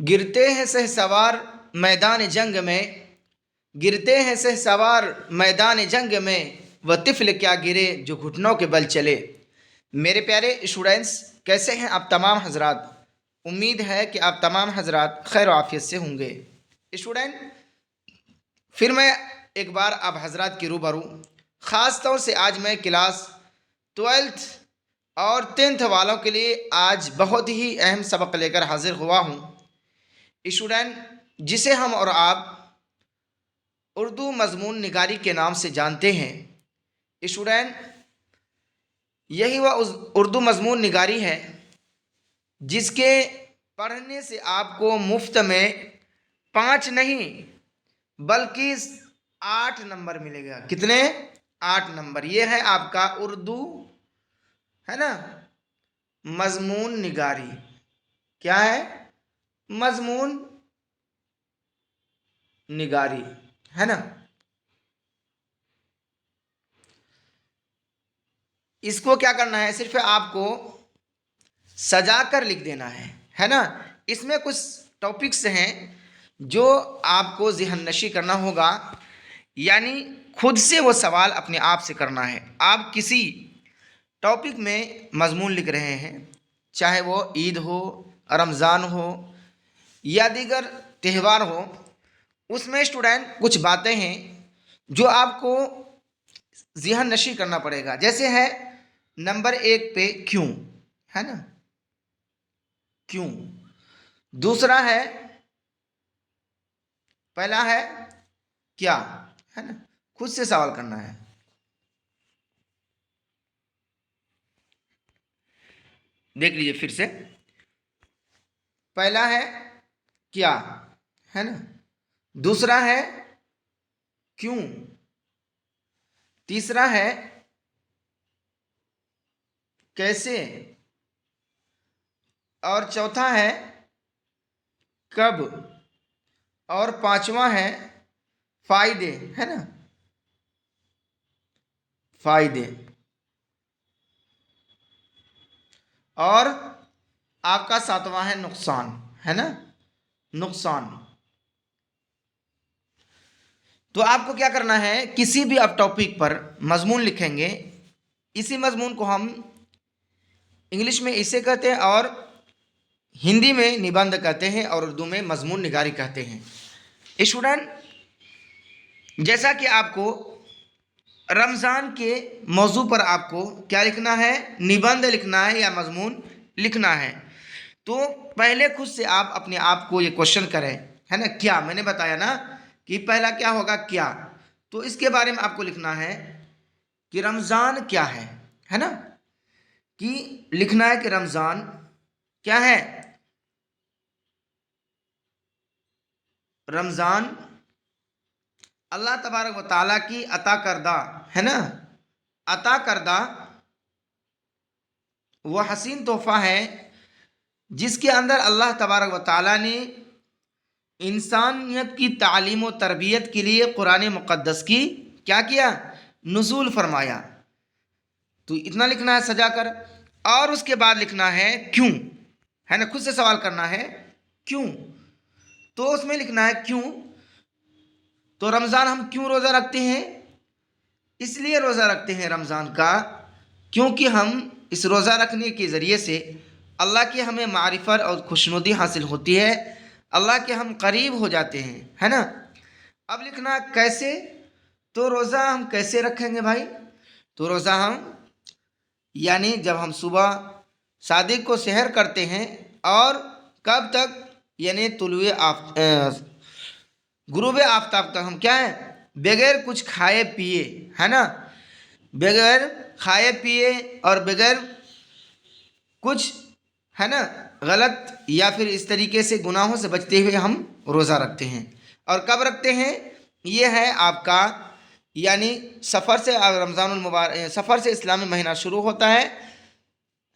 گرتے ہیں سہ سوار میدان جنگ میں، گرتے ہیں سہ سوار میدان جنگ میں، وہ طفل کیا گرے جو گھٹنوں کے بل چلے۔ میرے پیارے اسٹوڈینٹس، کیسے ہیں آپ تمام حضرات؟ امید ہے کہ آپ تمام حضرات خیر و عافیت سے ہوں گے۔ اسٹوڈینٹ، پھر میں ایک بار آپ حضرات کی روبرو خاص طور سے آج میں کلاس 12 اور 10 والوں کے لیے آج بہت ہی اہم سبق لے کر حاضر ہوا ہوں اسٹوڈینٹ، جسے ہم اور آپ اردو مضمون نگاری کے نام سے جانتے ہیں۔ اسٹوڈینٹ، یہی وہ اردو مضمون نگاری ہے جس کے پڑھنے سے آپ کو مفت میں 5 نہیں بلکہ 8 نمبر ملے گا۔ کتنے؟ 8 نمبر۔ یہ ہے آپ کا اردو، ہے نا، مضمون نگاری۔ کیا ہے؟ مضمون نگاری، ہے نا۔ اس کو کیا کرنا ہے؟ صرف آپ کو سجا کر لکھ دینا ہے نا۔ اس میں کچھ ٹاپکس ہیں جو آپ کو ذہن نشی کرنا ہوگا، یعنی خود سے وہ سوال اپنے آپ سے کرنا ہے۔ آپ کسی ٹاپک میں مضمون لکھ رہے ہیں، چاہے وہ عید ہو، رمضان ہو یا دیگر تہوار ہو، اس میں اسٹوڈنٹ کچھ باتیں ہیں جو آپ کو ذہن نشی کرنا پڑے گا۔ جیسے ہے نمبر 1 پہ کیوں، ہے نا، کیوں۔ دوسرا ہے، پہلا ہے کیا، ہے نا، خود سے سوال کرنا ہے۔ دیکھ لیجئے پھر سے، پہلا ہے کیا، ہے نا، دوسرا ہے کیوں، تیسرا ہے کیسے، اور چوتھا ہے کب، اور 5واں ہے فائدے، ہے نا، فائدے، اور آپ کا 7واں ہے نقصان، ہے نا، نقصان۔ تو آپ کو کیا کرنا ہے؟ کسی بھی آپ ٹاپک پر مضمون لکھیں گے، اسی مضمون کو ہم انگلش میں اسے کہتے ہیں، اور ہندی میں نبند کہتے ہیں، اور اردو میں مضمون نگاری کہتے ہیں۔ اسٹوڈنٹ، جیسا کہ آپ کو رمضان کے موضوع پر آپ کو کیا لکھنا ہے؟ نبند لکھنا ہے یا مضمون لکھنا ہے۔ تو پہلے خود سے آپ اپنے آپ کو یہ کوشچن کریں، ہے نا، کیا، میں نے بتایا نا کہ پہلا کیا ہوگا؟ کیا۔ تو اس کے بارے میں آپ کو لکھنا ہے کہ رمضان کیا ہے نا، کہ لکھنا ہے کہ رمضان کیا ہے؟ رمضان اللہ تبارک و تعالیٰ کی عطا کردہ، ہے نا، عطا کردہ وہ حسین تحفہ ہے جس کے اندر اللہ تبارک و تعالیٰ نے انسانیت کی تعلیم و تربیت کے لیے قرآن مقدس کی کیا کیا؟ نزول فرمایا۔ تو اتنا لکھنا ہے سجا کر، اور اس کے بعد لکھنا ہے کیوں، ہے نا، خود سے سوال کرنا ہے کیوں۔ تو اس میں لکھنا ہے کیوں، تو رمضان ہم کیوں روزہ رکھتے ہیں؟ اس لیے روزہ رکھتے ہیں رمضان کا کیونکہ ہم اس روزہ رکھنے کے ذریعے سے اللہ کی ہمیں معرفت اور خوشنودی حاصل ہوتی ہے، اللہ کے ہم قریب ہو جاتے ہیں، ہے نا۔ اب لکھنا کیسے، تو روزہ ہم کیسے رکھیں گے بھائی؟ تو روزہ ہم یعنی جب ہم صبح صادق کو سحر کرتے ہیں، اور کب تک؟ یعنی غروب آفتاب تک ہم کیا ہے؟ بغیر کچھ کھائے پیے، ہے نا، بغیر کھائے پیے اور بغیر کچھ، ہے نا، غلط یا پھر اس طریقے سے گناہوں سے بچتے ہوئے ہم روزہ رکھتے ہیں۔ اور کب رکھتے ہیں؟ یہ ہے آپ کا یعنی سفر سے، رمضان المبارک سفر سے اسلامی مہینہ شروع ہوتا ہے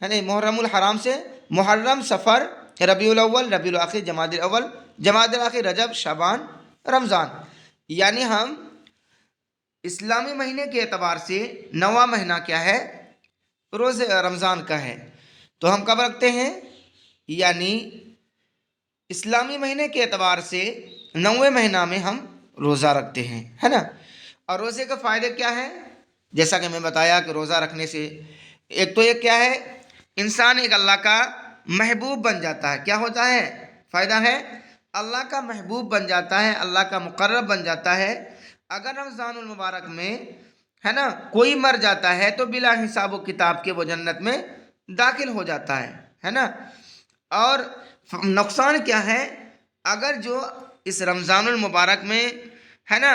نا، محرم الحرام سے، محرم، سفر، ربیع الاول، ربیع الاخر، جمادی الاول، جمادی الاخر، رجب، شعبان، رمضان۔ یعنی ہم اسلامی مہینے کے اعتبار سے 9واں مہینہ کیا ہے؟ روزے رمضان کا ہے۔ تو ہم کب رکھتے ہیں؟ یعنی اسلامی مہینے کے اعتبار سے 9ویں مہینہ میں ہم روزہ رکھتے ہیں، ہے نا۔ اور روزے کا فائدہ کیا ہے؟ جیسا کہ میں بتایا کہ روزہ رکھنے سے ایک تو یہ کیا ہے، انسان ایک اللہ کا محبوب بن جاتا ہے۔ کیا ہوتا ہے؟ فائدہ ہے، اللہ کا محبوب بن جاتا ہے، اللہ کا مقرب بن جاتا ہے۔ اگر رمضان المبارک میں، ہے نا، کوئی مر جاتا ہے تو بلا حساب و کتاب کے وہ جنت میں داخل ہو جاتا ہے نا۔ اور نقصان کیا ہے؟ اگر جو اس رمضان المبارک میں، ہے نا،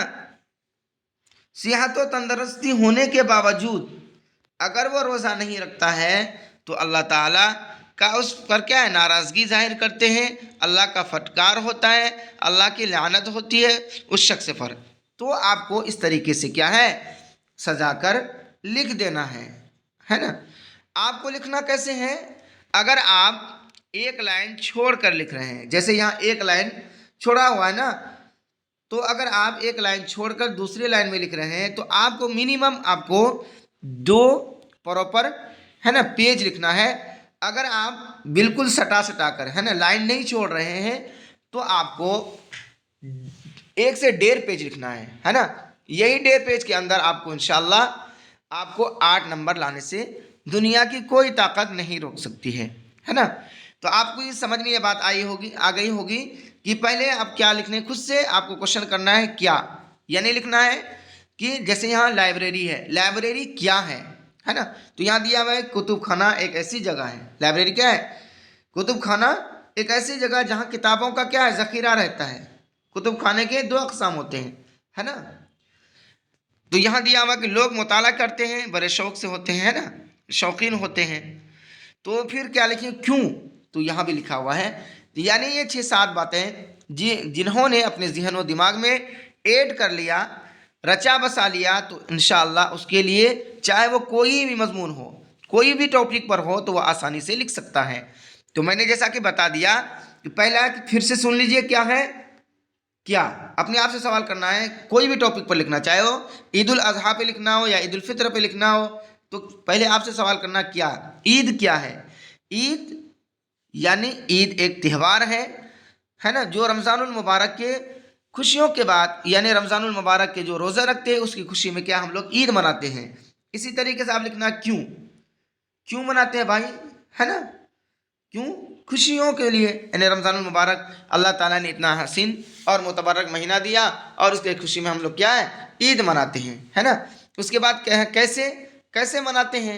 صحت و تندرستی ہونے کے باوجود اگر وہ روزہ نہیں رکھتا ہے تو اللہ تعالیٰ کا اس پر کیا ہے، ناراضگی ظاہر کرتے ہیں، اللہ کا پھٹکار ہوتا ہے، اللہ کی لعنت ہوتی ہے اس شخص پر۔ تو آپ کو اس طریقے سے کیا ہے، سجا کر لکھ دینا ہے نا۔ آپ کو لکھنا کیسے ہے؟ اگر آپ ایک لائن چھوڑ کر لکھ رہے ہیں، جیسے یہاں ایک لائن چھوڑا ہوا ہے نا، تو اگر آپ ایک لائن چھوڑ کر دوسری لائن میں لکھ رہے ہیں تو آپ کو منیمم آپ کو 2 پراپر، ہے نا، پیج لکھنا ہے۔ اگر آپ بالکل سٹا کر، ہے نا، لائن نہیں چھوڑ رہے ہیں تو آپ کو 1 سے 1.5 پیج لکھنا ہے نا۔ یہی 1.5 پیج کے اندر آپ کو انشاءاللہ آپ کو 8 نمبر لانے سے دنیا کی کوئی طاقت نہیں روک سکتی ہے نا۔ تو آپ کو یہ سمجھ میں یہ بات آ گئی ہوگی کہ پہلے آپ کیا لکھنے، خود سے آپ کو کوشچن کرنا ہے کیا، یعنی لکھنا ہے کہ جیسے یہاں لائبریری ہے، لائبریری کیا ہے نا۔ تو یہاں دیا ہوا ہے کتب خانہ ایک ایسی جگہ ہے۔ لائبریری کیا ہے؟ کتب خانہ ایک ایسی جگہ جہاں کتابوں کا کیا ہے، ذخیرہ رہتا ہے۔ کتب خانے کے 2 اقسام ہوتے ہیں، ہے نا۔ تو یہاں دیا ہوا کہ لوگ مطالعہ کرتے ہیں، بڑے شوق سے ہوتے ہیں، ہے نا، شوقین ہوتے ہیں۔ تو پھر کیا لکھیں، کیوں؟ تو یہاں بھی لکھا ہوا ہے، یعنی یہ 6-7 باتیں جنہوں نے اپنے ذہن و دماغ میں ایڈ کر لیا، رچا بسا لیا، تو انشاءاللہ اس کے لیے چاہے وہ کوئی بھی مضمون ہو، کوئی بھی ٹاپک پر ہو، تو وہ آسانی سے لکھ سکتا ہے۔ تو میں نے جیسا کہ بتا دیا کہ پہلا پھر سے سن لیجئے کیا ہے، کیا اپنے آپ سے سوال کرنا ہے، کوئی بھی ٹاپک پر لکھنا، چاہے ہو عید الاضحیٰ پہ لکھنا ہو یا عید الفطر پہ لکھنا ہو، تو پہلے آپ سے سوال کرنا کیا، عید کیا ہے؟ عید یعنی عید ایک تہوار ہے نا، جو رمضان المبارک کے خوشیوں کے بعد، یعنی رمضان المبارک کے جو روزہ رکھتے ہیں اس کی خوشی میں کیا ہم لوگ عید مناتے ہیں۔ اسی طریقے سے آپ لکھنا کیوں مناتے ہیں بھائی، ہے نا، کیوں؟ خوشیوں کے لیے، یعنی رمضان المبارک اللہ تعالیٰ نے اتنا حسین اور متبرک مہینہ دیا اور اس کے خوشی میں ہم لوگ کیا ہے، عید مناتے ہیں، ہے نا۔ اس کے بعد کیا ہے، کیسے مناتے ہیں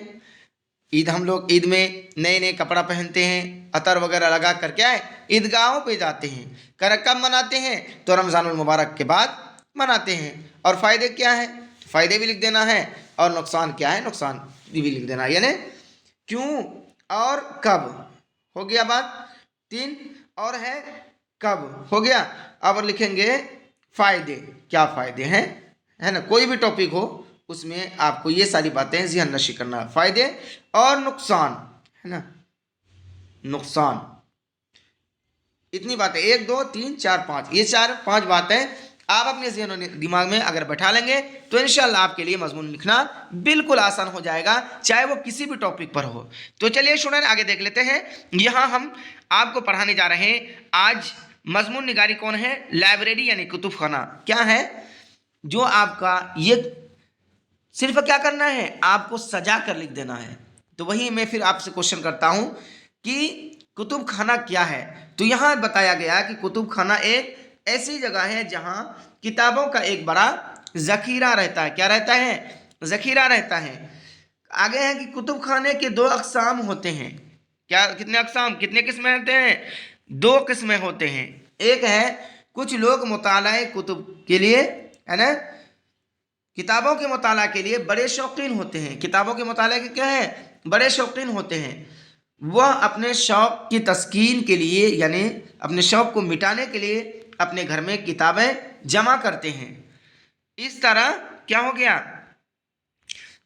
عید؟ ہم لوگ عید میں نئے کپڑا پہنتے ہیں، عطر وغیرہ لگا کر کیا ہے، عیدگاہوں پہ جاتے ہیں۔ کب مناتے ہیں؟ تو رمضان المبارک کے بعد مناتے ہیں۔ اور فائدے کیا ہے؟ فائدے بھی لکھ دینا ہے، اور نقصان کیا ہے، نقصان بھی لکھ دینا ہے، یعنی کیوں اور کب، ہو گیا بات 3، اور ہے کب، ہو گیا۔ اب لکھیں گے فائدے، کیا فائدے ہیں، ہے نا، کوئی بھی ٹاپک ہو اس میں آپ کو یہ ساری باتیں ذہن نشی کرنا ہے، فائدے اور نقصان، ہے نا، نقصان، اتنی باتیں 1 2 3 4 5، یہ 4-5 باتیں آپ اپنے ذہن و دماغ میں اگر بٹھا لیں گے تو انشاءاللہ آپ کے لیے مضمون لکھنا بالکل آسان ہو جائے گا، چاہے وہ کسی بھی ٹاپک پر ہو۔ تو چلیے اسٹوڈنٹ آگے دیکھ لیتے ہیں۔ یہاں ہم آپ کو پڑھانے جا رہے ہیں آج مضمون نگاری کون ہے، لائبریری یعنی کتب خانہ کیا ہے، جو آپ کا یہ صرف کیا کرنا ہے، آپ کو سجا کر لکھ دینا ہے۔ تو وہی میں پھر آپ سے کوشچن کرتا ہوں کہ کتب خانہ کیا ہے؟ تو یہاں بتایا گیا کہ کتب خانہ ایک ایسی جگہ ہے جہاں کتابوں کا ایک بڑا ذخیرہ رہتا ہے۔ کیا رہتا ہے؟ ذخیرہ رہتا ہے۔ آگے ہے کہ کتب خانے کے 2 اقسام ہوتے ہیں۔ کیا، کتنے اقسام، کتنے قسمیں ہوتے ہیں؟ 2 قسمیں ہوتے ہیں۔ ایک ہے کچھ لوگ مطالعہ کتب کے لیے، ہے نا، کتابوں کے مطالعہ کے لیے بڑے شوقین ہوتے ہیں، کتابوں کے مطالعے کے کیا ہے، بڑے شوقین ہوتے ہیں۔ وہ اپنے شوق کی تسکین کے لیے، یعنی اپنے شوق کو مٹانے کے لیے اپنے گھر میں کتابیں جمع کرتے ہیں۔ اس طرح کیا ہو گیا،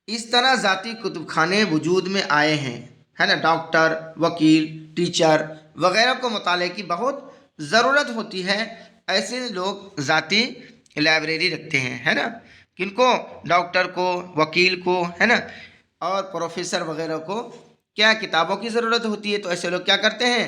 اس طرح ذاتی کتب خانے وجود میں آئے ہیں، ہے نا۔ ڈاکٹر، وکیل، ٹیچر وغیرہ کو مطالعے کی بہت ضرورت ہوتی ہے، ایسے لوگ ذاتی لائبریری رکھتے ہیں، ہے نا۔ کن کو؟ ڈاکٹر کو، وکیل کو، ہے نا، اور پروفیسر وغیرہ کو کیا کتابوں کی ضرورت ہوتی ہے، تو ایسے لوگ کیا کرتے ہیں،